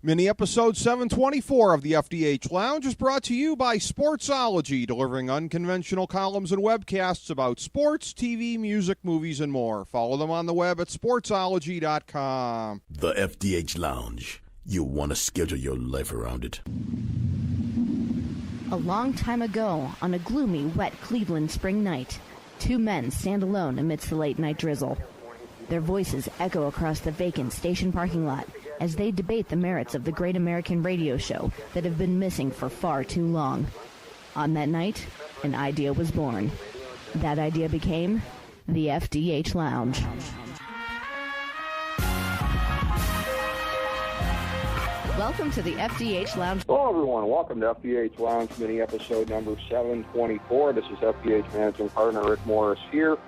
Mini episode 724 of the FDH Lounge is brought to you by Sportsology, delivering unconventional columns and webcasts about sports, TV, music, movies, and more. Follow them on the web at sportsology.com. The FDH Lounge. You want to schedule your life around it. A long time ago, on a gloomy, wet Cleveland spring night, two men stand alone amidst the late-night drizzle. Their voices echo across the vacant station parking lot as they debate the merits of the great American radio show that have been missing for far too long. On that night, an idea was born. That idea became the FDH Lounge. Welcome to the FDH Lounge. Hello, everyone. Welcome to FDH Lounge mini episode number 724. This is FDH Managing Partner Rick Morris here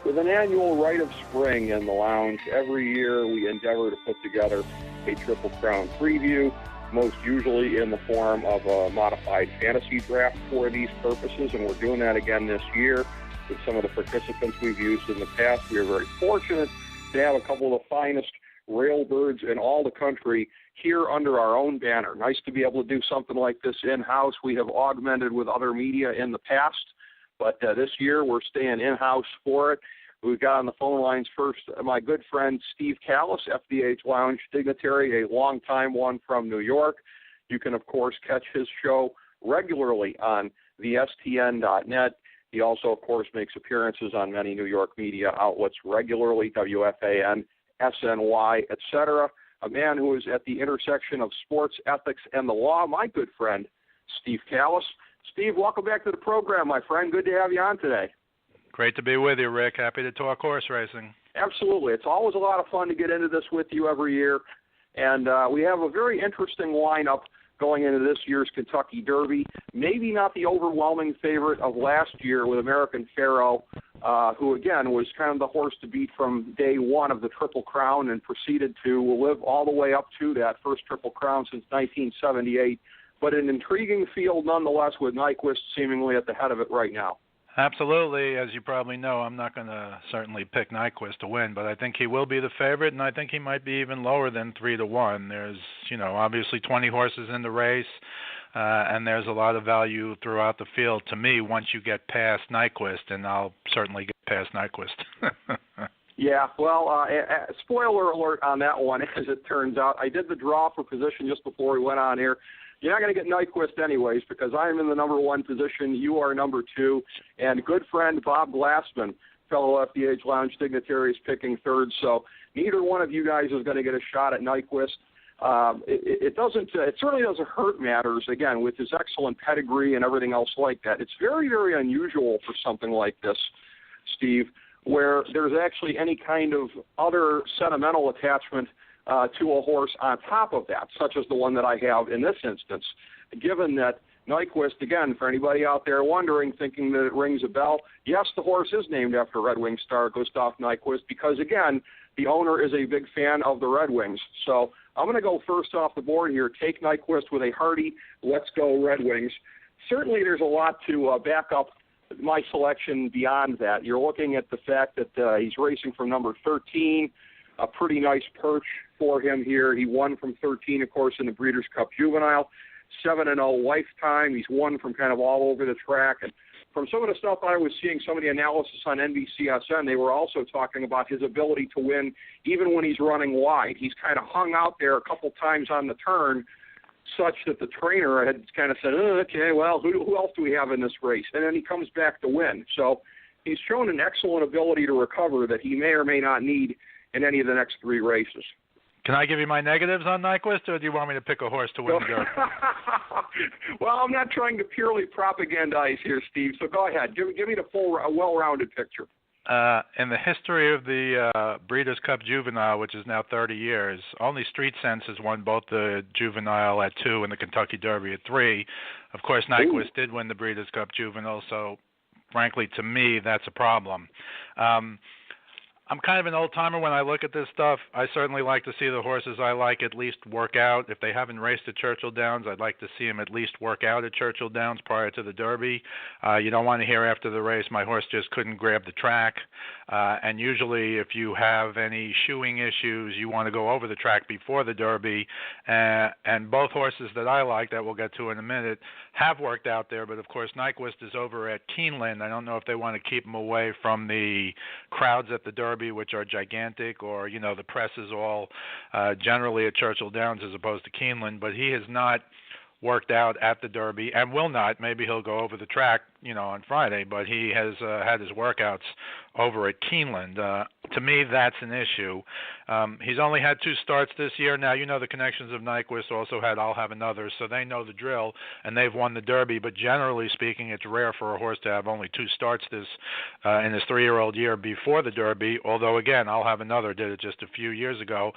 with an annual Rite of Spring in the lounge. Every year we endeavor to put together a Triple Crown preview, most usually in the form of a modified fantasy draft for these purposes, and we're doing that again this year with some of the participants we've used in the past. We are very fortunate to have a couple of the finest railbirds in all the country here under our own banner. Nice to be able to do something like this in-house. We have augmented with other media in the past, but this year we're staying in-house for it. We've got on the phone lines first my good friend Steve Kallas, FDH Lounge Dignitary, a longtime one from New York. You can, of course, catch his show regularly on thestn.net. He also, of course, makes appearances on many New York media outlets regularly, WFAN, SNY, etc. A man who is at the intersection of sports, ethics, and the law, my good friend, Steve Kallas. Steve, welcome back to the program, my friend. Good to have you on today. Great to be with you, Rick. Happy to talk horse racing. Absolutely. It's always a lot of fun to get into this with you every year. And we have a very interesting lineup going into this year's Kentucky Derby. Maybe not the overwhelming favorite of last year with American Pharoah, who, again, was kind of the horse to beat from day one of the Triple Crown and proceeded to live all the way up to that first Triple Crown since 1978. But an intriguing field nonetheless with Nyquist seemingly at the head of it right now. Absolutely. As you probably know, I'm not going to certainly pick Nyquist to win, but I think he will be the favorite, and I think he might be even lower than 3-1. There's, obviously 20 horses in the race, and there's a lot of value throughout the field to me once you get past Nyquist, and I'll certainly get past Nyquist. Yeah, well, spoiler alert on that one, as it turns out. I did the draw for position just before we went on here. You're not going to get Nyquist anyways because I am in the number one position. You are number two. And good friend Bob Glassman, fellow FDH Lounge dignitary, is picking third. So neither one of you guys is going to get a shot at Nyquist. It certainly doesn't hurt matters, again, with his excellent pedigree and everything else like that. It's very, very unusual for something like this, Steve, where there's actually any kind of other sentimental attachment to a horse on top of that, such as the one that I have in this instance, given that Nyquist, again, for anybody out there wondering, thinking that it rings a bell, yes, the horse is named after Red Wing star Gustav Nyquist because, again, the owner is a big fan of the Red Wings. So I'm going to go first off the board here, take Nyquist with a hearty, let's go Red Wings. Certainly there's a lot to back up my selection beyond that. You're looking at the fact that he's racing from number 13, a pretty nice perch for him here. He won from 13, of course, in the Breeders' Cup Juvenile, 7-0 lifetime. He's won from kind of all over the track. And from some of the stuff I was seeing, some of the analysis on NBCSN, they were also talking about his ability to win even when he's running wide. He's kind of hung out there a couple times on the turn such that the trainer had kind of said, okay, well, who else do we have in this race? And then he comes back to win. So he's shown an excellent ability to recover that he may or may not need in any of the next three races. Can I give you my negatives on Nyquist, or do you want me to pick a horse to win the Derby? Well, I'm not trying to purely propagandize here, Steve, so go ahead. Give me the full, well-rounded picture. In the history of the Breeders' Cup Juvenile, which is now 30 years, only Street Sense has won both the Juvenile at 2 and the Kentucky Derby at 3. Of course, Nyquist did win the Breeders' Cup Juvenile, so frankly, to me, that's a problem. I'm kind of an old-timer when I look at this stuff. I certainly like to see the horses I like at least work out. If they haven't raced at Churchill Downs, I'd like to see them at least work out at Churchill Downs prior to the Derby. You don't want to hear after the race, my horse just couldn't grab the track. And usually if you have any shoeing issues, you want to go over the track before the Derby. And both horses that I like, that we'll get to in a minute, have worked out there. But, of course, Nyquist is over at Keeneland. I don't know if they want to keep him away from the crowds at the Derby, which are gigantic, or, the press is all generally at Churchill Downs as opposed to Keeneland. But he has not worked out at the Derby and will not. Maybe he'll go over the track, on Friday, but he has had his workouts over at Keeneland. To me, that's an issue. He's only had 2 starts this year. Now, the connections of Nyquist also had I'll Have Another, so they know the drill, and they've won the Derby. But generally speaking, it's rare for a horse to have only 2 starts in his 3-year-old year before the Derby, although, again, I'll Have Another did it just a few years ago.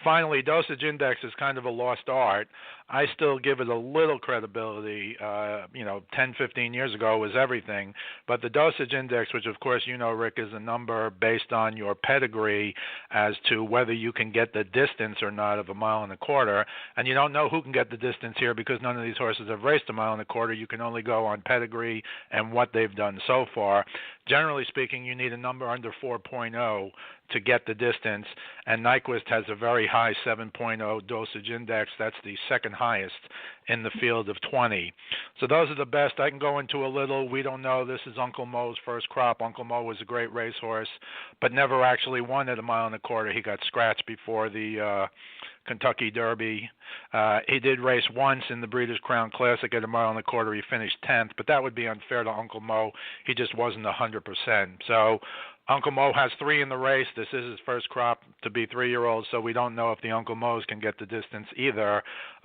Finally, dosage index is kind of a lost art. I still give it a little credibility. 10, 15 years ago was everything. But the dosage index, which, of course, Rick, is a number based on your pedigree as to whether you can get the distance or not of 1.25 miles. And you don't know who can get the distance here because none of these horses have raced 1.25 miles. You can only go on pedigree and what they've done so far. Generally speaking, you need a number under 4.0 to get the distance, and Nyquist has a very high 7.0 dosage index. That's the second highest in the field of 20. So those are the best. I can go into a little. We don't know. This is Uncle Mo's first crop. Uncle Mo was a great racehorse, but never actually won at 1.25 miles. He got scratched before the Kentucky Derby. He did race once in the Breeders' Crown Classic at 1.25 miles. He finished 10th, but that would be unfair to Uncle Mo. He just wasn't 100%. So Uncle Mo has 3 in the race. This is his first crop to be 3-year-old, so we don't know if the Uncle Mo's can get the distance either.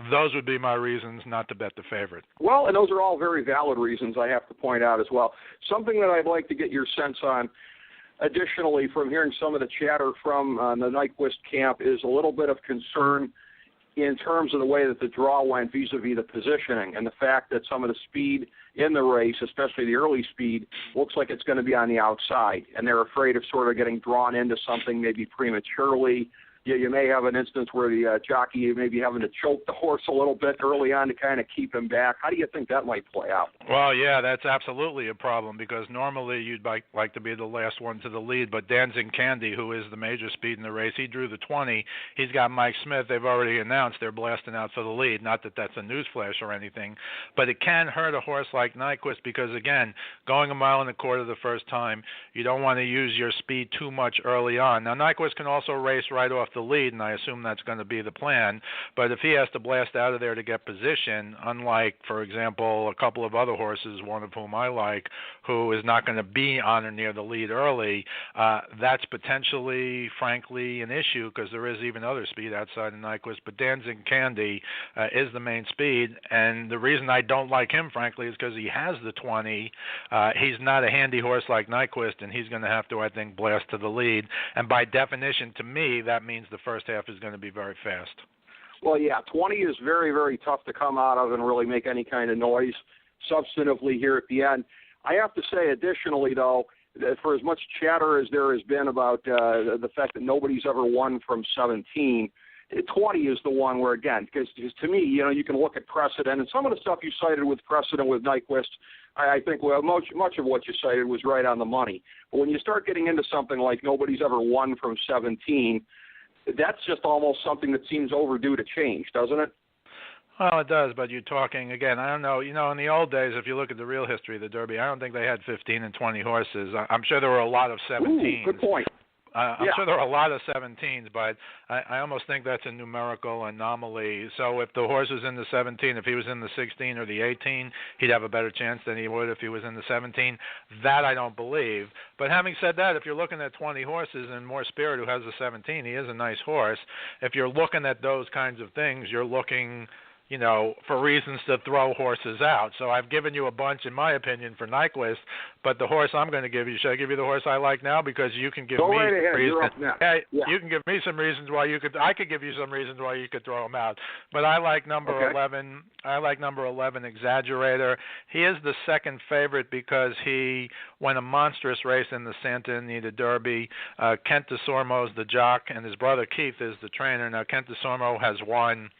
Those would be my reasons not to bet the favorite. Well, and those are all very valid reasons, I have to point out as well. Something that I'd like to get your sense on, additionally, from hearing some of the chatter from the Nyquist camp, is a little bit of concern in terms of the way that the draw went vis-a-vis the positioning and the fact that some of the speed in the race, especially the early speed, looks like it's going to be on the outside, and they're afraid of sort of getting drawn into something maybe prematurely. You may have an instance where the jockey may be having to choke the horse a little bit early on to kind of keep him back. How do you think that might play out? Well, yeah, that's absolutely a problem because normally you'd like to be the last one to the lead, but Dancing Candy, who is the major speed in the race, he drew the 20. He's got Mike Smith. They've already announced they're blasting out for the lead. Not that that's a newsflash or anything, but it can hurt a horse like Nyquist because, again, going 1.25 miles the first time, you don't want to use your speed too much early on. Now, Nyquist can also race right off the lead, and I assume that's going to be the plan. But if he has to blast out of there to get position, unlike, for example, a couple of other horses, one of whom I like, who is not going to be on or near the lead early, that's potentially, frankly, an issue because there is even other speed outside of Nyquist. But Dancing Candy is the main speed, and the reason I don't like him, frankly, is because he has the 20. He's not a handy horse like Nyquist, and he's going to have to, I think, blast to the lead. And by definition, to me, that means the first half is going to be very fast. Well, yeah, 20 is very, very tough to come out of and really make any kind of noise substantively here at the end. I have to say, additionally, though, that for as much chatter as there has been about the fact that nobody's ever won from 17, 20 is the one where, again, because to me, you can look at precedent, and some of the stuff you cited with precedent with Nyquist, I think much of what you cited was right on the money. But when you start getting into something like nobody's ever won from 17, that's just almost something that seems overdue to change, doesn't it? Well, it does, but you're talking, again, I don't know, in the old days, if you look at the real history of the Derby, I don't think they had 15 and 20 horses. I'm sure there were a lot of 17s. Good point. I'm sure there are a lot of 17s, but I almost think that's a numerical anomaly. So if the horse was in the 17, if he was in the 16 or the 18, he'd have a better chance than he would if he was in the 17. That I don't believe. But having said that, if you're looking at 20 horses and More Spirit, who has the 17, he is a nice horse. If you're looking at those kinds of things, you're looking for reasons to throw horses out. So I've given you a bunch, in my opinion, for Nyquist, but the horse I'm going to give you, should I give you the horse I like now? Because you can give me right ahead. reasons. You're up next. Yeah. You can give me some reasons why I could give you some reasons why you could throw him out. But I like number 11. I like number 11, Exaggerator. He is the second favorite because he won a monstrous race in the Santa Anita Derby. Kent DeSormo's the jock, and his brother Keith is the trainer. Now, Kent DeSormo has won.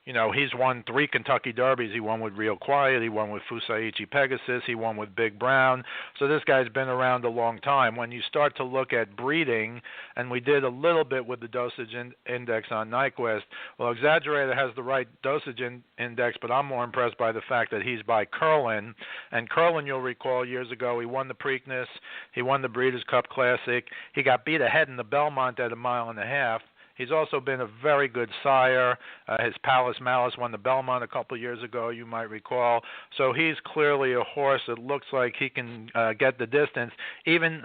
He's won 3 Kentucky Derbies. He won with Real Quiet. He won with Fusaichi Pegasus. He won with Big Brown. So this guy's been around a long time. When you start to look at breeding, and we did a little bit with the dosage index on Nyquist, well, Exaggerator has the right dosage index, but I'm more impressed by the fact that he's by Curlin. And Curlin, you'll recall, years ago, he won the Preakness. He won the Breeders' Cup Classic. He got beat ahead in the Belmont at 1.5 miles. He's also been a very good sire. His Palace Malice won the Belmont a couple of years ago, you might recall. So he's clearly a horse that looks like he can get the distance. Even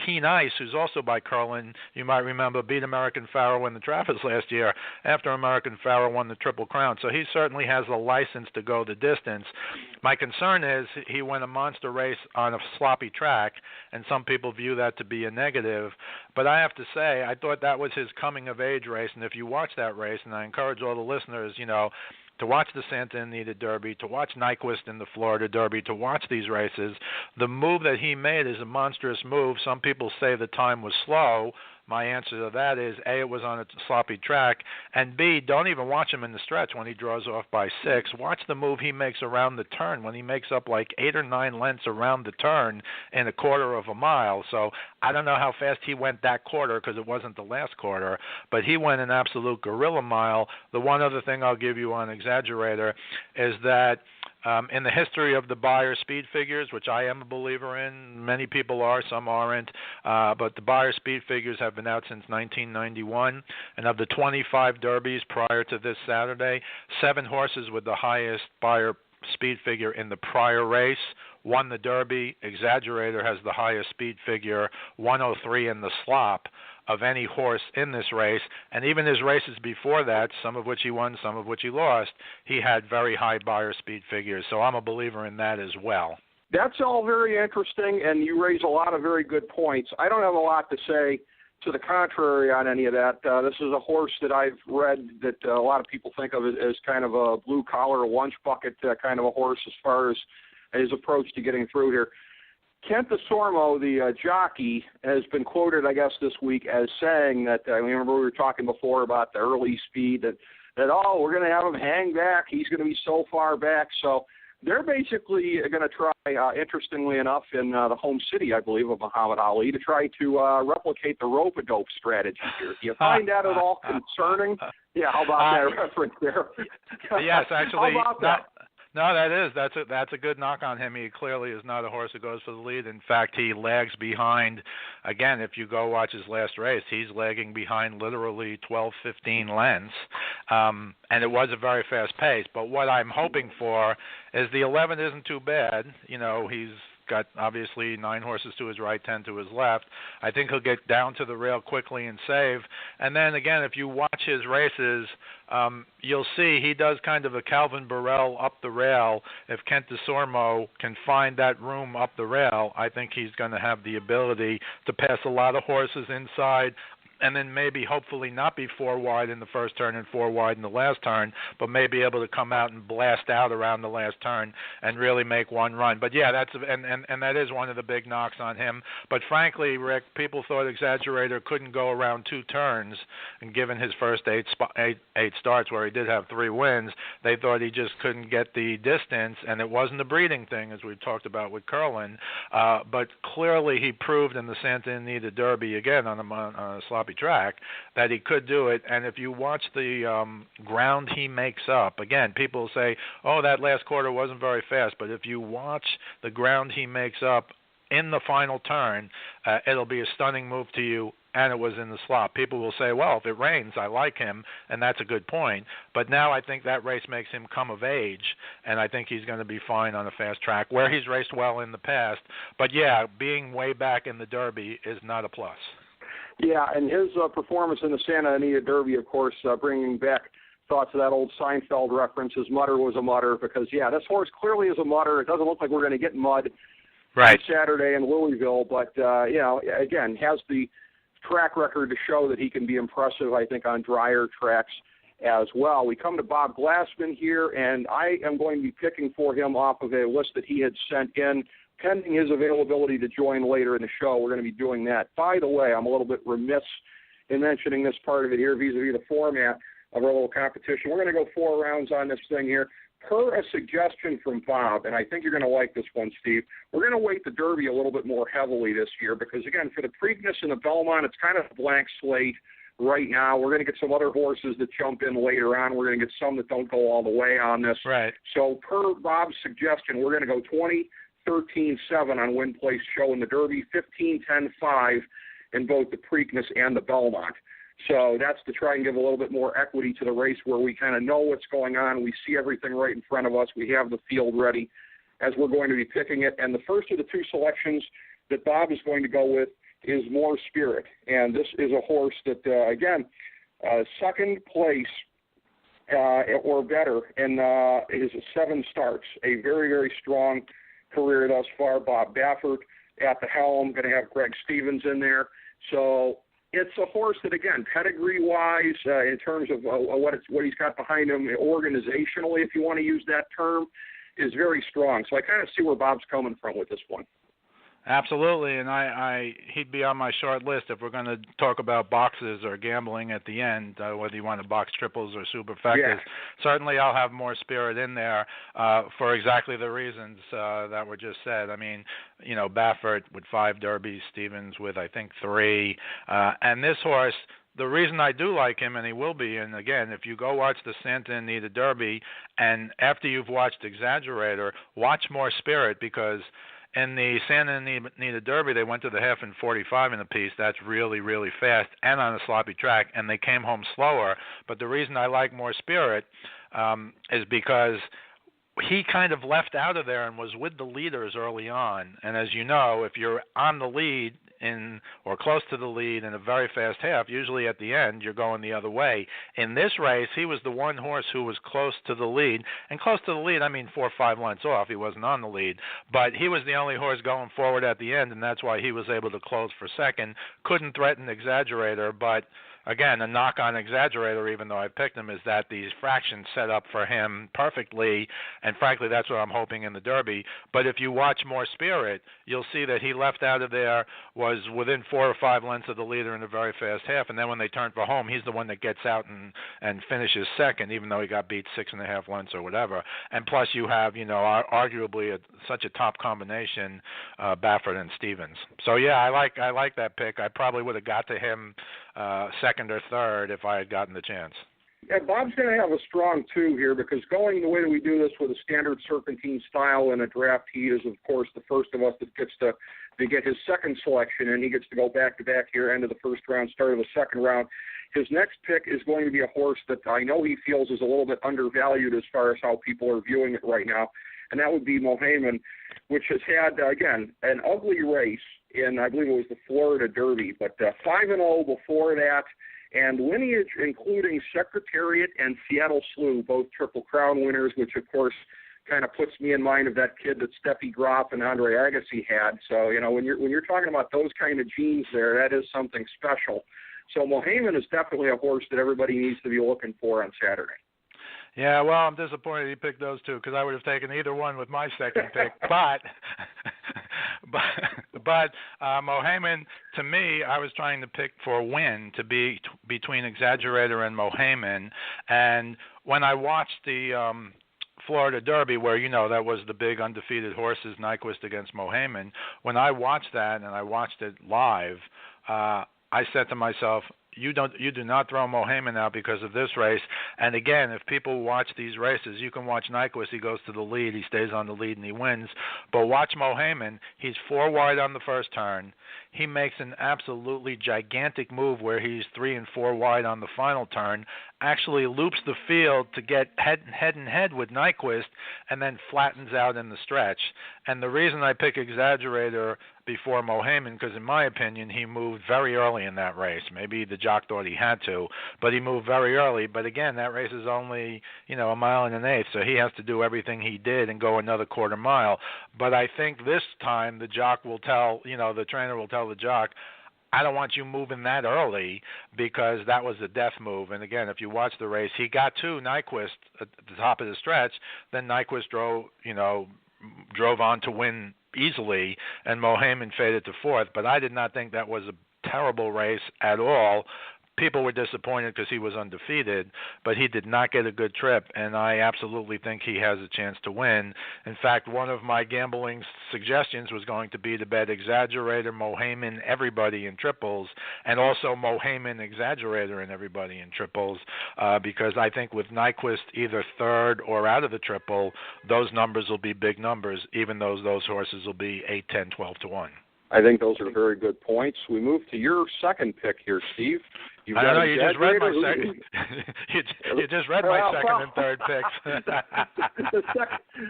Keen Ice, who's also by Curlin, you might remember, beat American Pharoah in the Trappers last year after American Pharoah won the Triple Crown. So he certainly has the license to go the distance. My concern is he won a monster race on a sloppy track, and some people view that to be a negative. But I have to say, I thought that was his coming-of-age race, and if you watch that race, and I encourage all the listeners, to watch the Santa Anita Derby, to watch Nyquist in the Florida Derby, to watch these races, the move that he made is a monstrous move. Some people say the time was slow. My answer to that is, A, it was on a sloppy track, and B, don't even watch him in the stretch when he draws off by 6. Watch the move he makes around the turn when he makes up like 8 or 9 lengths around the turn in 1/4 mile. So I don't know how fast he went that quarter because it wasn't the last quarter, but he went an absolute gorilla mile. The one other thing I'll give you on Exaggerator is that in the history of the Beyer speed figures, which I am a believer in, many people are, some aren't, but the Beyer speed figures have been out since 1991, and of the 25 derbies prior to this Saturday, 7 horses with the highest Beyer speed figure in the prior race won the Derby. Exaggerator has the highest speed figure, 103 in the slop, of any horse in this race, and even his races before that, some of which he won, some of which he lost, he had very high Beyer speed figures, so I'm a believer in that as well. That's all very interesting, and you raise a lot of very good points. I don't have a lot to say to the contrary on any of that. This is a horse that I've read that a lot of people think of as kind of a blue-collar lunch bucket kind of a horse as far as his approach to getting through here. Kent DeSormo, the jockey, has been quoted, I guess, this week as saying that, remember we were talking before about the early speed, that we're going to have him hang back. He's going to be so far back. So they're basically going to try, interestingly enough, in the home city, I believe, of Muhammad Ali, to try to replicate the rope-a-dope strategy here. Do you find that at all concerning? Yeah, how about that reference there? Yes, actually. How about that? No, that's a good knock on him. He clearly is not a horse that goes for the lead. In fact, he lags behind. Again, if you go watch his last race, he's lagging behind literally 12, 15 lengths, and it was a very fast pace. But what I'm hoping for is the 11 isn't too bad. He's got obviously 9 horses to his right, 10 to his left. I think he'll get down to the rail quickly and save. And then again, if you watch his races, you'll see he does kind of a Calvin Burrell up the rail. If Kent DeSormo can find that room up the rail, I think he's going to have the ability to pass a lot of horses inside, and then maybe hopefully not be 4 wide in the first turn and 4 wide in the last turn, but maybe able to come out and blast out around the last turn and really make one run. But yeah, and that is one of the big knocks on him. But frankly, Rick, people thought Exaggerator couldn't go around 2 turns, and given his first 8 starts where he did have 3 wins, they thought he just couldn't get the distance, and it wasn't a breeding thing, as we've talked about with Curlin. But clearly he proved in the Santa Anita Derby, again on a sloppy track, that he could do it. And if you watch the ground he makes up, again, people say, oh, that last quarter wasn't very fast, but if you watch the ground he makes up in the final turn, it'll be a stunning move to you, and it was in the slop. People will say, well, if it rains, I like him, and that's a good point. But now I think that race makes him come of age, and I think he's going to be fine on a fast track, where he's raced well in the past. But yeah, being way back in the Derby is not a plus. Yeah, and his performance in the Santa Anita Derby, of course, bringing back thoughts of that old Seinfeld reference. His mutter was a mutter because, yeah, this horse clearly is a mutter. It doesn't look like we're going to get mud right on Saturday in Louisville, but, you know, again, has the track record to show that he can be impressive, I think, on drier tracks as well. We come to Bob Glassman here, and I am going to be picking for him off of a list that he had sent in, pending his availability to join later in the show. We're going to be doing that. By the way, I'm a little bit remiss in mentioning this part of it here vis-a-vis the format of our little competition. We're going to go 4 rounds on this thing here. Per a suggestion from Bob, and I think you're going to like this one, Steve, we're going to weight the Derby a little bit more heavily this year because, again, for the Preakness and the Belmont, it's kind of a blank slate right now. We're going to get some other horses that jump in later on. We're going to get some that don't go all the way on this. Right. So per Bob's suggestion, we're going to go 20, 13, 7 on win place show in the Derby, 15, 10, 5 in both the Preakness and the Belmont. So that's to try and give a little bit more equity to the race where we kind of know what's going on. We see everything right in front of us. We have the field ready as we're going to be picking it. And the first of the 2 selections that Bob is going to go with is More Spirit. And this is a horse that, again, second place or better in his 7 starts. A very, very strong career thus far. Bob Baffert at the helm, going to have Greg Stevens in there. So it's a horse that, again, pedigree-wise, in terms of what he's got behind him organizationally, if you want to use that term, is very strong. So I kind of see where Bob's coming from with this one. Absolutely, and he'd be on my short list if we're going to talk about boxes or gambling at the end, whether you want to box triples or superfectas. Yeah. Certainly I'll have More Spirit in there for exactly the reasons that were just said. I mean, you know, Baffert with 5 derbies, Stevens with, I think, 3. And this horse, the reason I do like him, and he will be, and again, if you go watch the Santa Anita Derby, and after you've watched Exaggerator, watch More Spirit, because in the Santa Anita Derby, they went to the half in 45 in the piece. That's really, really fast and on a sloppy track, and they came home slower. But the reason I like More Spirit is because he kind of left out of there and was with the leaders early on. And as you know, if you're on the lead or close to the lead in a very fast half, usually at the end you're going the other way. In this race, he was the one horse who was close to the lead. And close to the lead, I mean 4 or 5 lengths off. He wasn't on the lead. But he was the only horse going forward at the end, and that's why he was able to close for second. Couldn't threaten Exaggerator, but again, a knock on Exaggerator, even though I picked him, is that these fractions set up for him perfectly, and frankly, that's what I'm hoping in the Derby. But if you watch More Spirit, you'll see that he left out of there, was within 4 or 5 lengths of the leader in a very fast half, and then when they turn for home, he's the one that gets out and finishes second, even though he got beat 6.5 lengths or whatever. And plus you have, you know, arguably such a top combination, Baffert and Stevens. So yeah, I like that pick. I probably would have got to him second or third if I had gotten the chance. Yeah, Bob's going to have a strong 2 here because going the way that we do this with a standard serpentine style in a draft, he is, of course, the first of us that gets to get his second selection, and he gets to go back-to-back here, end of the first round, start of the second round. His next pick is going to be a horse that I know he feels is a little bit undervalued as far as how people are viewing it right now, and that would be Mohaymen, which has had, again, an ugly race in, I believe it was the Florida Derby, but 5-0 before that, and lineage including Secretariat and Seattle Slew, both Triple Crown winners, which, of course, kind of puts me in mind of that kid that Steffi Graf and Andre Agassi had. So, you know, when you're talking about those kind of genes there, that is something special. So Mohaymen is definitely a horse that everybody needs to be looking for on Saturday. Yeah, well, I'm disappointed he picked those 2 because I would have taken either one with my second pick. But Mohaymen, to me, I was trying to pick for a win to be between Exaggerator and Mohaymen. And when I watched the Florida Derby, where, you know, that was the big undefeated horses, Nyquist against Mohaymen, when I watched that and I watched it live, I said to myself, you do not throw Mohaymen out because of this race. And again, if people watch these races, you can watch Nyquist. He goes to the lead, he stays on the lead, and he wins. But watch Mohaymen. He's 4 wide on the first turn. He makes an absolutely gigantic move where he's 3 and 4 wide on the final turn, actually loops the field to get head and head with Nyquist and then flattens out in the stretch. And the reason I pick Exaggerator before Mohaymen, because in my opinion he moved very early in that race. Maybe the jock thought he had to, but he moved very early. But again, that race is only, a mile and an eighth, so he has to do everything he did and go another quarter mile. But I think this time the jock will tell, the trainer will tell the jock, I don't want you moving that early, because that was a death move. And again, if you watch the race, he got to Nyquist at the top of the stretch. Then Nyquist drove on to win easily, and Mohaymen faded to fourth. But I did not think that was a terrible race at all. People were disappointed because he was undefeated, but he did not get a good trip, and I absolutely think he has a chance to win. In fact, one of my gambling suggestions was going to be to bet Exaggerator, Mohaymen, everybody in triples, and also Mohaymen, Exaggerator, and everybody in triples, because I think with Nyquist either third or out of the triple, those numbers will be big numbers, even though those horses will be 8, 10, 12 to 1. I think those are very good points. We move to your second pick here, Steve. You just read my second. you just read my second and third picks.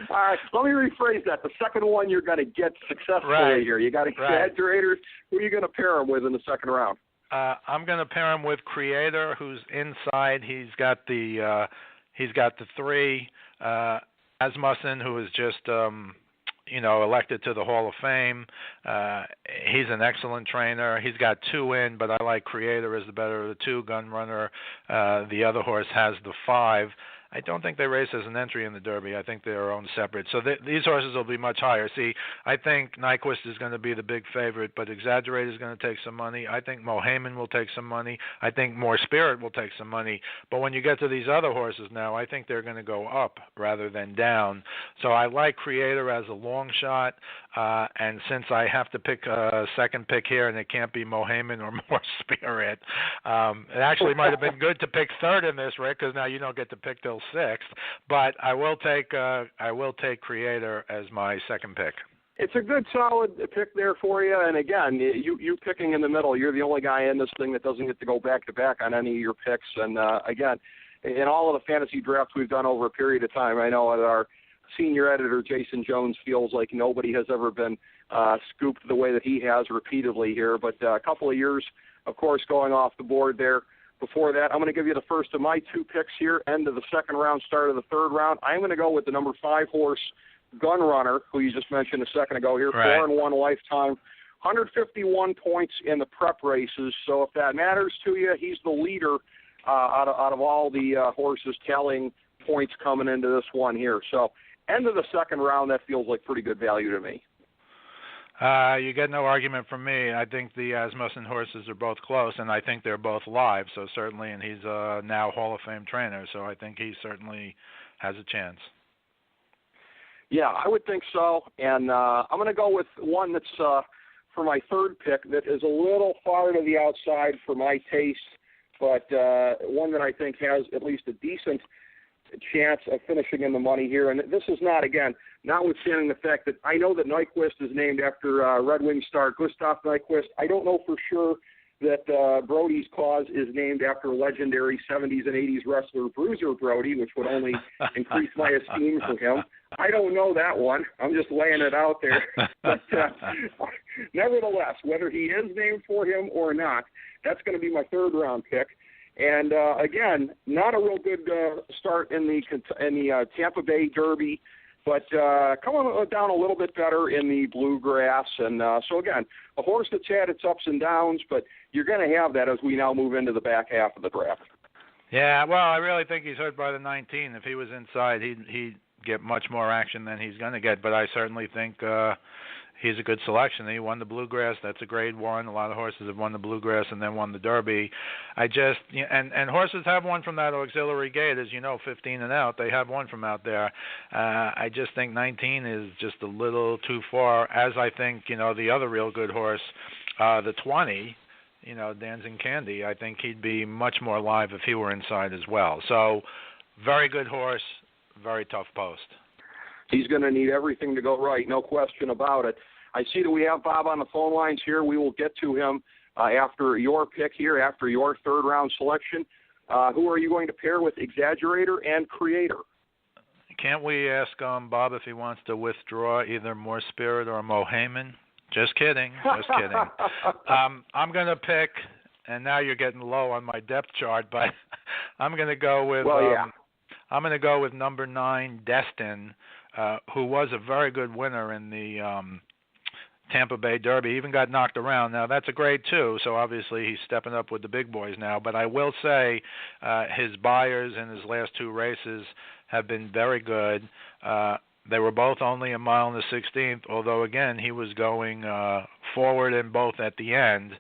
All right, let me rephrase that. The second one you're going to get successfully here. You got Exaggerators. Who are you going to pair him with in the second round? I'm going to pair him with Creator, who's inside. He's got the 3. Asmussen, who is just elected to the Hall of Fame. He's an excellent trainer. He's got 2 in, but I like Creator as the better of the 2. Gunrunner, the other horse, has the 5. I don't think they race as an entry in the Derby. I think they're owned separate. So these horses will be much higher. See, I think Nyquist is going to be the big favorite, but Exaggerator is going to take some money. I think Mohaymen will take some money. I think More Spirit will take some money. But when you get to these other horses now, I think they're going to go up rather than down. So I like Creator as a long shot. And since I have to pick a second pick here, and it can't be Mohaymen or More Spirit, it actually might have been good to pick third in this, Rick, because now you don't get to pick till 6th. But I will take Creator as my second pick. It's a good, solid pick there for you. And again, you picking in the middle, you're the only guy in this thing that doesn't get to go back-to-back on any of your picks. And again, in all of the fantasy drafts we've done over a period of time, I know that our senior editor, Jason Jones, feels like nobody has ever been scooped the way that he has repeatedly here. But a couple of years, of course, going off the board there. Before that, I'm going to give you the first of my 2 picks here, end of the second round, start of the third round. I'm going to go with the number 5 horse, Gunrunner, who you just mentioned a second ago here, right. 4-1 lifetime, 151 points in the prep races. So if that matters to you, he's the leader out of all the horses tallying points coming into this one here. So end of the second round, that feels like pretty good value to me. You get no argument from me. I think the Asmussen horses are both close, and I think they're both live, so certainly, and he's a now Hall of Fame trainer, so I think he certainly has a chance. Yeah, I would think so, and I'm going to go with one that's for my third pick that is a little far to the outside for my taste, but one that I think has at least a decent chance of finishing in the money here. And this is not, again, notwithstanding the fact that I know that Nyquist is named after Red Wing star Gustav Nyquist. I don't know for sure that Brody's cause is named after legendary 70s and 80s wrestler Bruiser Brody, which would only increase my esteem for him. I don't know that one. I'm just laying it out there. But nevertheless, whether he is named for him or not, that's going to be my third round pick. And again, not a real good start in the Tampa Bay Derby, but coming down a little bit better in the Bluegrass. And so again, a horse that's had its ups and downs, but you're going to have that as we now move into the back half of the draft. Yeah, well, I really think he's hurt by the 19. If he was inside, he'd get much more action than he's going to get. But I certainly think he's a good selection. He won the Bluegrass. That's a grade 1. A lot of horses have won the Bluegrass and then won the Derby. And horses have won from that auxiliary gate, as you know, 15 and out. They have won from out there. I just think 19 is just a little too far, as I think, the other real good horse, the 20, Dancing Candy, I think he'd be much more live if he were inside as well. So very good horse, very tough post. He's going to need everything to go right, no question about it. I see that we have Bob on the phone lines here. We will get to him after your pick here, after your third-round selection. Who are you going to pair with Exaggerator and Creator? Can't we ask Bob if he wants to withdraw either More Spirit or Mohayman? Just kidding. Just kidding. I'm going to pick, and now you're getting low on my depth chart, but I'm going to go with I'm going to go with number 9, Destin, who was a very good winner in the Tampa Bay Derby. He even got knocked around. Now, that's a grade 2, so obviously he's stepping up with the big boys now. But I will say his buyers in his last 2 races have been very good. They were both only a mile and the 16th, although, again, he was going forward in both at the end.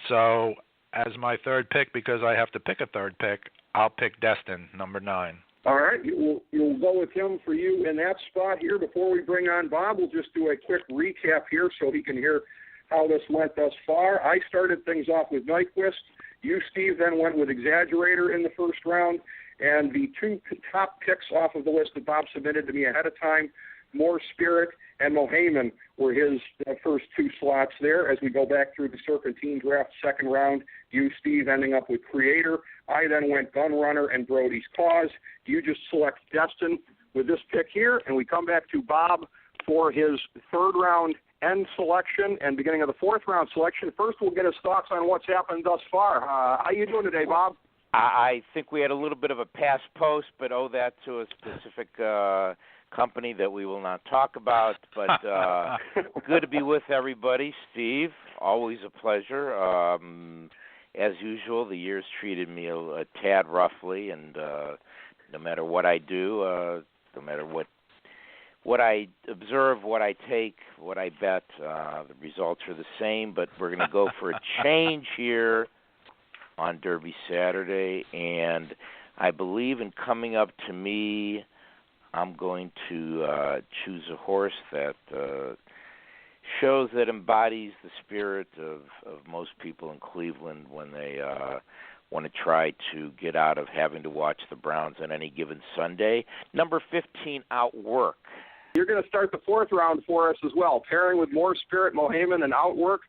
So as my third pick, because I have to pick a third pick, I'll pick Destin, number 9. All right, you'll go with him for you in that spot here. Before we bring on Bob, we'll just do a quick recap here so he can hear how this went thus far. I started things off with Nyquist. You, Steve, then went with Exaggerator in the first round. And the 2 top picks off of the list that Bob submitted to me ahead of time, More Spirit and Mohayman, were his first 2 slots there. As we go back through the Serpentine draft second round, you, Steve, ending up with Creator. I then went Gun Runner and Brody's Cause. You just select Destin with this pick here, and we come back to Bob for his third round end selection and beginning of the fourth round selection. First, we'll get his thoughts on what's happened thus far. How you doing today, Bob? I think we had a little bit of a pass post, but owe that to a specific company that we will not talk about. But good to be with everybody. Steve, always a pleasure. As usual, the year's treated me a tad roughly, and no matter what I do, no matter what I observe, what I take, what I bet, the results are the same. But we're going to go for a change here on Derby Saturday, and I believe in coming up to me, I'm going to choose a horse that shows that embodies the spirit of most people in Cleveland when they want to try to get out of having to watch the Browns on any given Sunday. Number 15, Outwork. You're going to start the fourth round for us as well, pairing with More Spirit, Mohayman, and Outwork,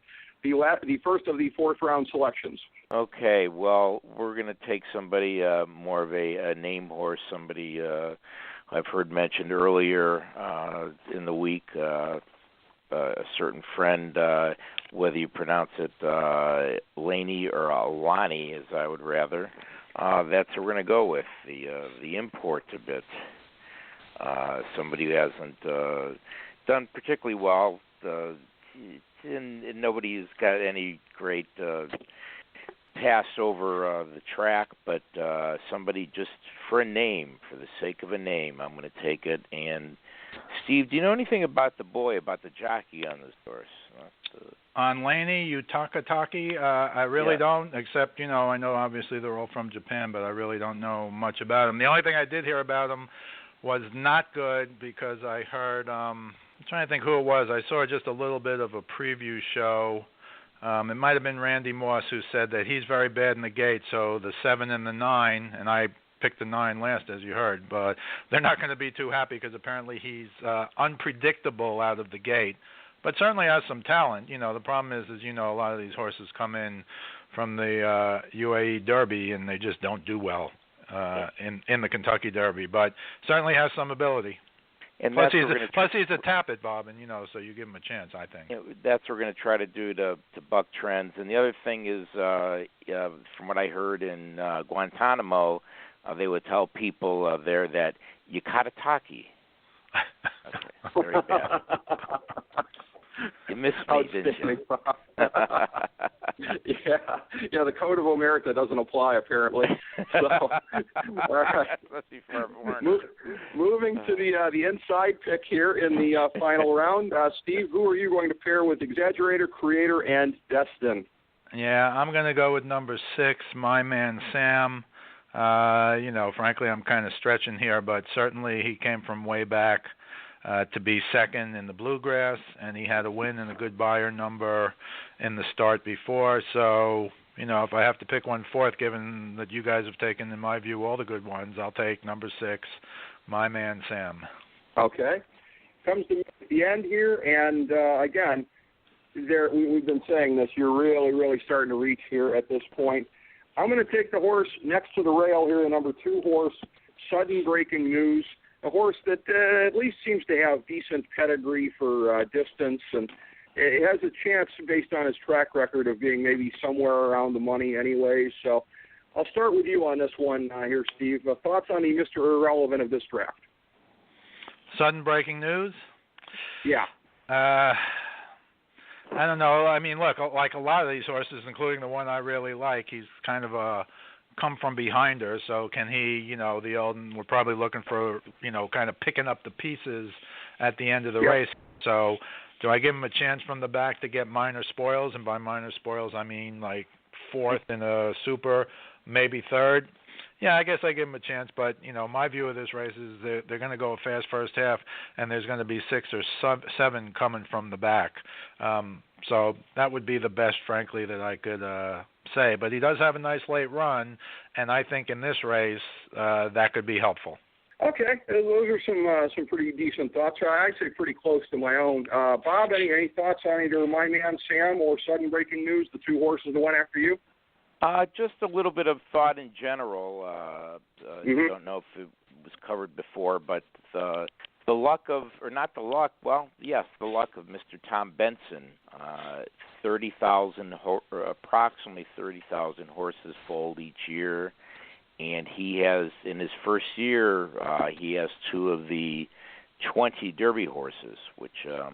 the first of the fourth round selections. Okay, well, we're going to take somebody more of a name horse, somebody I've heard mentioned earlier in the week, a certain friend, whether you pronounce it Laney or Lonnie, as I would rather. That's what we're going to go with, the import a bit. Somebody who hasn't done particularly well, and nobody's got any great pass over the track, but somebody just for a name, for the sake of a name, I'm going to take it. And Steve, do you know anything about the jockey on this horse? On Laney, Utakataki, I really don't, except, I know obviously they're all from Japan, but I really don't know much about him. The only thing I did hear about him was not good because I heard, I'm trying to think who it was. I saw just a little bit of a preview show. It might have been Randy Moss who said that he's very bad in the gate, so the 7 and the 9, and I picked the 9 last, as you heard, but they're not going to be too happy because apparently he's unpredictable out of the gate, but certainly has some talent. The problem is a lot of these horses come in from the UAE Derby and they just don't do well in the Kentucky Derby, but certainly has some ability. And plus he's a tap-it, Bob, and so you give him a chance, I think. That's what we're going to try to do to buck trends. And the other thing is, from what I heard in Guantanamo, they would tell people there that Yukatataki. Okay, very bad. You missed me, didn't you? Yeah, the Code of Omerta doesn't apply, apparently. So, all right. Moving to the inside pick here in the final round. Steve, who are you going to pair with Exaggerator, Creator, and Destin? Yeah, I'm going to go with number 6, My Man Sam. Frankly, I'm kind of stretching here, but certainly he came from way back to be second in the Bluegrass, and he had a win and a good buyer number in the start before. So, if I have to pick one fourth, given that you guys have taken, in my view, all the good ones, I'll take number 6, My Man Sam. Okay. Comes to the end here, and again, we've been saying this, you're really, really starting to reach here at this point. I'm going to take the horse next to the rail here, the number 2 horse, Sudden Breaking News, a horse that at least seems to have decent pedigree for distance, and it has a chance based on his track record of being maybe somewhere around the money anyway. So I'll start with you on this one here, Steve. Thoughts on the Mr. Irrelevant of this draft? Sudden Breaking News? Yeah. I don't know. I mean, look, like a lot of these horses, including the one I really like, he's kind of a come from behinder. So can he, the old, and we're probably looking for, kind of picking up the pieces at the end of the race. So do I give him a chance from the back to get minor spoils? And by minor spoils, I mean like 4th in a super, maybe 3rd. Yeah, I guess I give him a chance, but, my view of this race is they're going to go a fast first half, and there's going to be 6 or 7 coming from the back. So that would be the best, frankly, that I could say. But he does have a nice late run, and I think in this race that could be helpful. Okay, those are some pretty decent thoughts. I'd say pretty close to my own. Bob, any thoughts on either My Man Sam or Sudden Breaking News, the 2 horses that went after you? Just a little bit of thought in general. I don't know if it was covered before, but the luck of, or not the luck, well, yes, the luck of Mr. Tom Benson, 30,000, approximately 30,000 horses foaled each year, and he has, in his first year, he has 2 of the 20 Derby horses, which I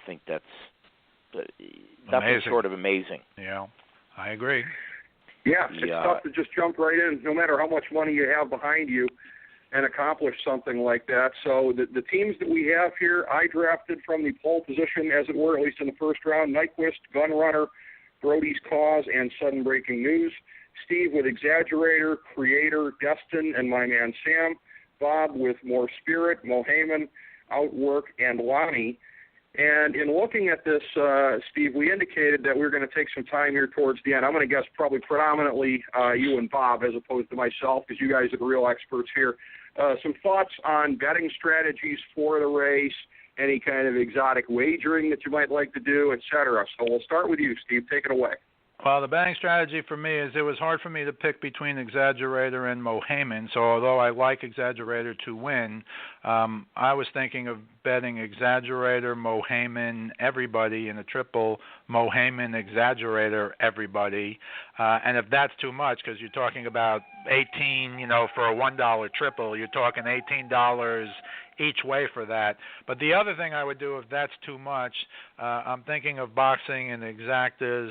think that's nothing short of amazing. Yeah, I agree. Yeah, it's tough to just jump right in, no matter how much money you have behind you, and accomplish something like that. So the teams that we have here, I drafted from the pole position, as it were, at least in the first round: Nyquist, Gunrunner, Brody's Cause, and Sudden Breaking News. Steve with Exaggerator, Creator, Destin, and My Man Sam. Bob with More Spirit, Mohaman, Outwork, and Lonnie. And in looking at this, Steve, we indicated that we were going to take some time here towards the end. I'm going to guess probably predominantly you and Bob as opposed to myself, because you guys are the real experts here. Some thoughts on betting strategies for the race, any kind of exotic wagering that you might like to do, et cetera. So we'll start with you, Steve. Take it away. Well, the betting strategy for me is it was hard for me to pick between Exaggerator and Mohaman. So although I like Exaggerator to win, I was thinking of betting Exaggerator, Mohaman, everybody in a triple, Mohaman, Exaggerator, everybody. And if that's too much, because you're talking about 18, for a $1 triple, you're talking $18 each way for that. But the other thing I would do if that's too much, I'm thinking of boxing and exactas,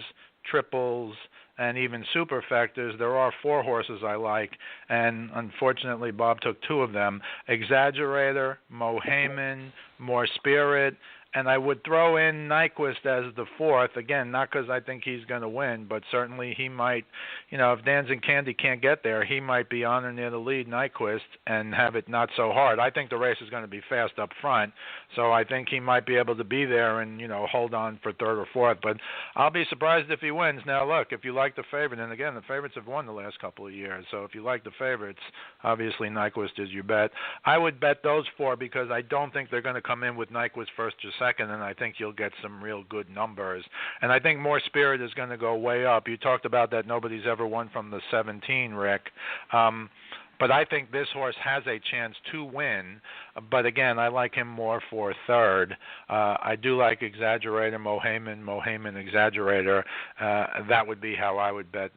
triples, and even superfectas. There are 4 horses I like, and unfortunately Bob took 2 of them: Exaggerator, Mohaman, More Spirit, and I would throw in Nyquist as the 4th, again, not because I think he's going to win, but certainly he might, if Danzig Candy can't get there, he might be on or near the lead, Nyquist, and have it not so hard. I think the race is going to be fast up front, so I think he might be able to be there and, hold on for 3rd or 4th, but I'll be surprised if he wins. Now, look, if you like the favorite, and again, the favorites have won the last couple of years, so if you like the favorites, obviously Nyquist is your bet. I would bet those 4 because I don't think they're going to come in with Nyquist first or second, and I think you'll get some real good numbers. And I think More Spirit is going to go way up. You talked about that nobody's ever won from the 17, Rick. But I think this horse has a chance to win. But again, I like him more for 3rd. I do like Exaggerator, Mohaman, Exaggerator. That would be how I would bet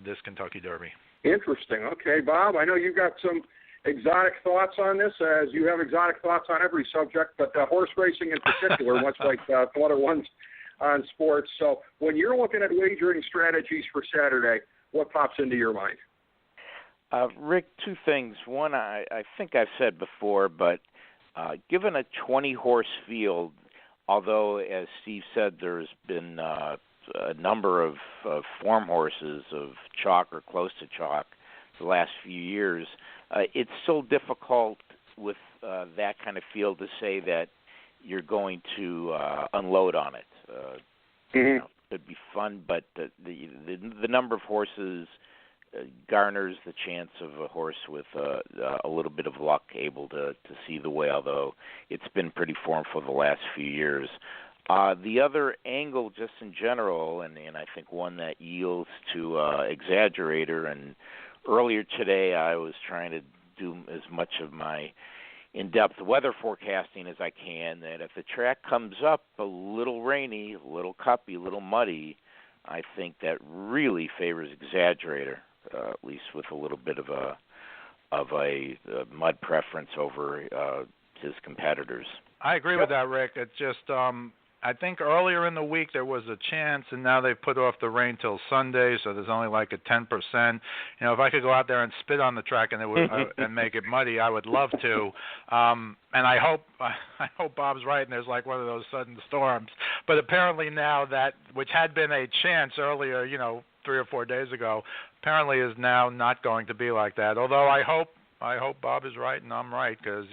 this Kentucky Derby. Interesting. Okay, Bob, I know you've got some exotic thoughts on this, as you have exotic thoughts on every subject, but horse racing in particular, much like some other ones on sports. So when you're looking at wagering strategies for Saturday, what pops into your mind? Rick, 2 things. One, I think I've said before, but given a 20-horse field, although, as Steve said, there's been a number of form horses of chalk or close to chalk the last few years, it's still difficult with that kind of field to say that you're going to unload on it. It'd be fun, but the number of horses garners the chance of a horse with a little bit of luck able to see the way, although it's been pretty formful the last few years. The other angle, just in general, and I think one that yields to Exaggerator, and earlier today I was trying to do as much of my in-depth weather forecasting as I can, that if the track comes up a little rainy, a little cuppy, a little muddy, I think that really favors Exaggerator, at least with a little bit of a mud preference over his competitors. I agree with that, Rick. It's just I think earlier in the week there was a chance, and now they've put off the rain till Sunday, so there's only like a 10%. You know, if I could go out there and spit on the track and it would and make it muddy, I would love to. And I hope Bob's right, and there's like one of those sudden storms. But apparently now that, which had been a chance earlier, 3 or 4 days ago, apparently is now not going to be like that. Although I hope Bob is right and I'm right, because,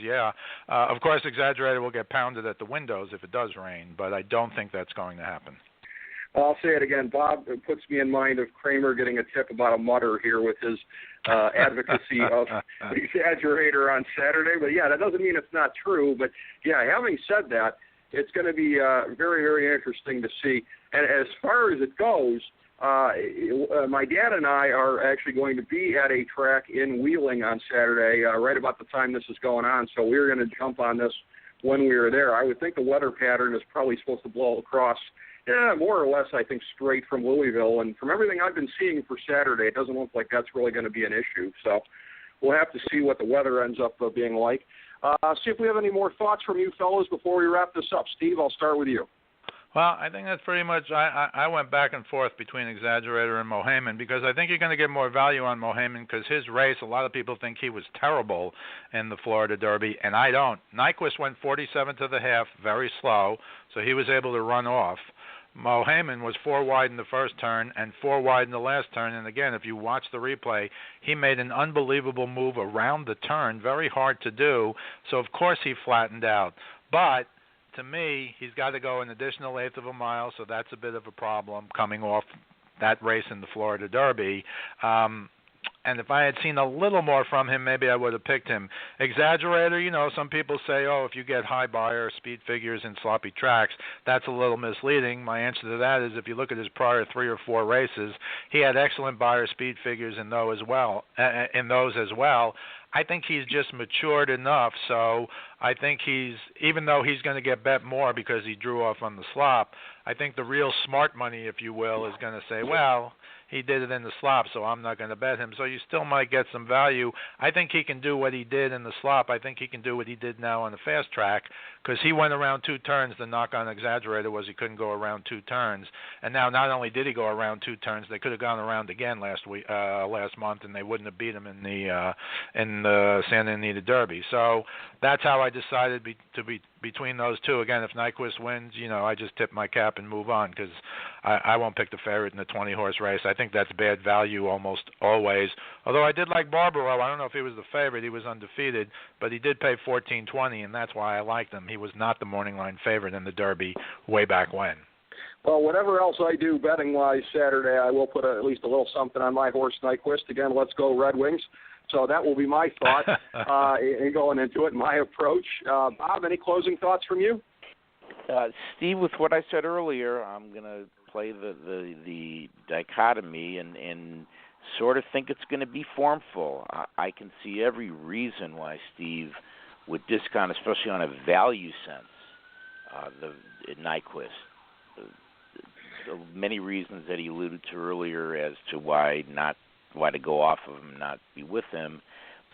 of course, Exaggerator will get pounded at the windows if it does rain, but I don't think that's going to happen. I'll say it again. Bob puts me in mind of Kramer getting a tip about a mutter here with his advocacy of Exaggerator on Saturday. But, that doesn't mean it's not true. But, having said that, it's going to be very, very interesting to see. And as far as it goes, my dad and I are actually going to be at a track in Wheeling on Saturday, right about the time this is going on. So we're going to jump on this when we are there. I would think the weather pattern is probably supposed to blow across, more or less, I think, straight from Louisville. And from everything I've been seeing for Saturday, it doesn't look like that's really going to be an issue. So we'll have to see what the weather ends up being like. See if we have any more thoughts from you fellas before we wrap this up. Steve, I'll start with you. Well, I think that's pretty much, I went back and forth between Exaggerator and Mohaymen, because I think you're going to get more value on Mohaymen, because his race, a lot of people think he was terrible in the Florida Derby, and I don't. Nyquist went 47 to the half, very slow, so he was able to run off. Mohaymen was 4 wide in the first turn and 4 wide in the last turn, and again, if you watch the replay, he made an unbelievable move around the turn, very hard to do, so of course he flattened out. But to me, he's got to go an additional eighth of a mile, so that's a bit of a problem coming off that race in the Florida Derby. And if I had seen a little more from him, maybe I would have picked him. Exaggerator, some people say, if you get high buyer speed figures in sloppy tracks, that's a little misleading. My answer to that is if you look at his prior 3 or 4 races, he had excellent buyer speed figures in those as well. I think he's just matured enough, so I think even though he's going to get bet more because he drew off on the slop, I think the real smart money, if you will, is going to say, well, he did it in the slop, so I'm not going to bet him. So you still might get some value. I think he can do what he did in the slop. I think he can do what he did now on the fast track, because he went around 2 turns. The knock on Exaggerator was he couldn't go around 2 turns. And now not only did he go around 2 turns, they could have gone around again last month, and they wouldn't have beat him in the Santa Anita Derby. So that's how I decided between those two. Again, if Nyquist wins, I just tip my cap and move on, because I won't pick the favorite in the 20-horse race. I think that's bad value almost always. Although I did like Barbaro. I don't know if he was the favorite. He was undefeated, but he did pay $14.20, and that's why I liked him. He was not the morning line favorite in the Derby way back when. Well, whatever else I do betting-wise Saturday, I will put at least a little something on my horse Nyquist. Again, let's go Red Wings. So that will be my thought in going into it, my approach. Bob, any closing thoughts from you? Steve, with what I said earlier, I'm going to play the dichotomy and sort of think it's going to be formful. I can see every reason why Steve would discount, especially on a value sense, the Nyquist. Many reasons that he alluded to earlier as to why to go off of him, not be with him.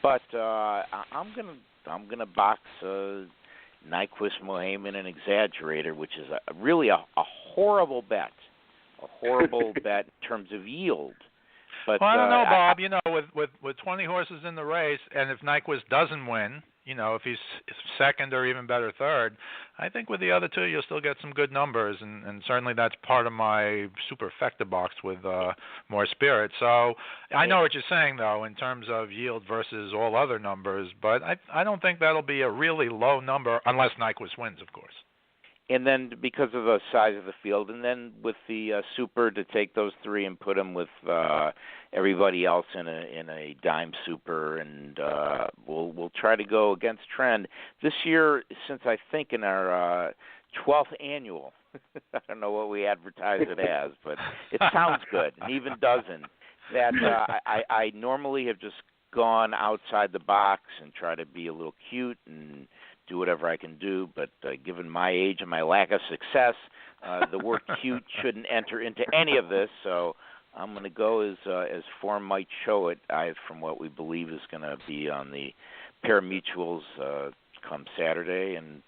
But I'm gonna box Nyquist, Mohaymen, and Exaggerator, which is really a horrible bet. A horrible bet in terms of yield. But well, I don't know, Bob. With 20 horses in the race, and if Nyquist doesn't win, if he's second or even better third, I think with the other two you'll still get some good numbers, and certainly that's part of my superfecta box with more spirit. So I know what you're saying, though, in terms of yield versus all other numbers, but I don't think that'll be a really low number unless Nyquist wins, of course. And then because of the size of the field, and then with the super to take those three and put them with everybody else in a dime super, and we'll try to go against trend this year. Since I think in our 12th annual, I don't know what we advertise it as, but it sounds good, and even doesn't. That I normally have just gone outside the box and try to be a little cute and do whatever I can do, but given my age and my lack of success, the word cute shouldn't enter into any of this, so I'm going to go as form might show it, from what we believe is going to be on the pari-mutuels come Saturday, and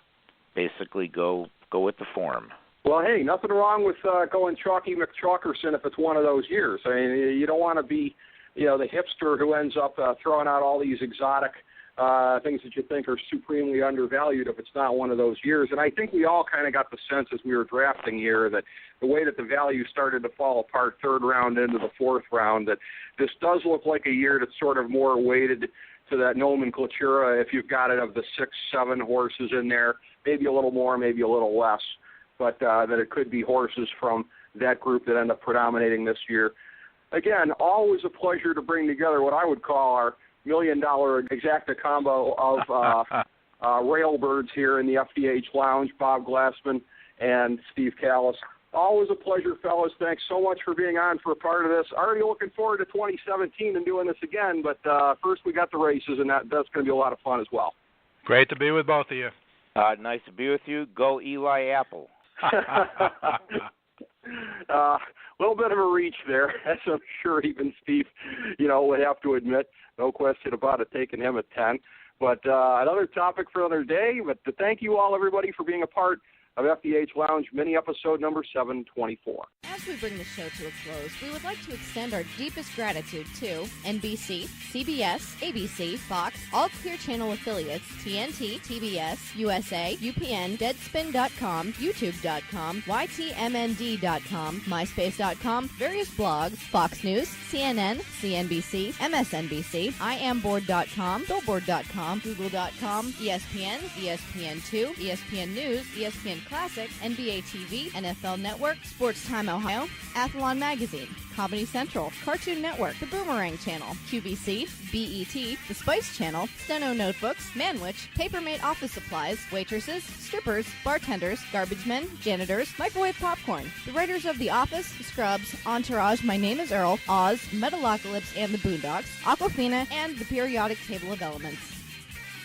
basically go with the form. Well, hey, nothing wrong with going Chalky McChalkerson if it's one of those years. I mean, you don't want to be, the hipster who ends up throwing out all these exotic things that you think are supremely undervalued if it's not one of those years. And I think we all kind of got the sense as we were drafting here that the way that the value started to fall apart third round into the fourth round, that this does look like a year that's sort of more weighted to that nomenclatura if you've got it of the 6-7 horses in there, maybe a little more, maybe a little less, but that it could be horses from that group that end up predominating this year. Again, always a pleasure to bring together what I would call our $1 million exacta combo of railbirds here in the FDH Lounge, Bob Glassman and Steve Kallas. Always a pleasure, fellas. Thanks so much for being on for a part of this. Already looking forward to 2017 and doing this again, but first we got the races, and that's going to be a lot of fun as well. Great to be with both of you. Nice to be with you. Go Eli Apple. A little bit of a reach there, as I'm sure even Steve, would have to admit. No question about it, taking him at 10. But another topic for another day. But thank you all, everybody, for being a part of FDH Lounge mini episode number 724. As we bring the show to a close, we would like to extend our deepest gratitude to NBC, CBS, ABC, Fox, all Clear Channel affiliates, TNT, TBS, USA, UPN, Deadspin.com, YouTube.com, YTMND.com, MySpace.com, various blogs, Fox News, CNN, CNBC, MSNBC, IamBoard.com, Billboard.com, Google.com, ESPN, ESPN2, ESPN News, ESPN Classic, NBA TV, NFL Network, Sports Time Ohio, Athlon Magazine, Comedy Central, Cartoon Network, The Boomerang Channel, QVC, BET, The Spice Channel, Steno Notebooks, Manwich, Papermate Office Supplies, waitresses, strippers, bartenders, garbage men, janitors, microwave popcorn, the writers of The Office, Scrubs, Entourage, My Name is Earl, Oz, Metalocalypse and the Boondocks, Aquafina, and the periodic table of elements.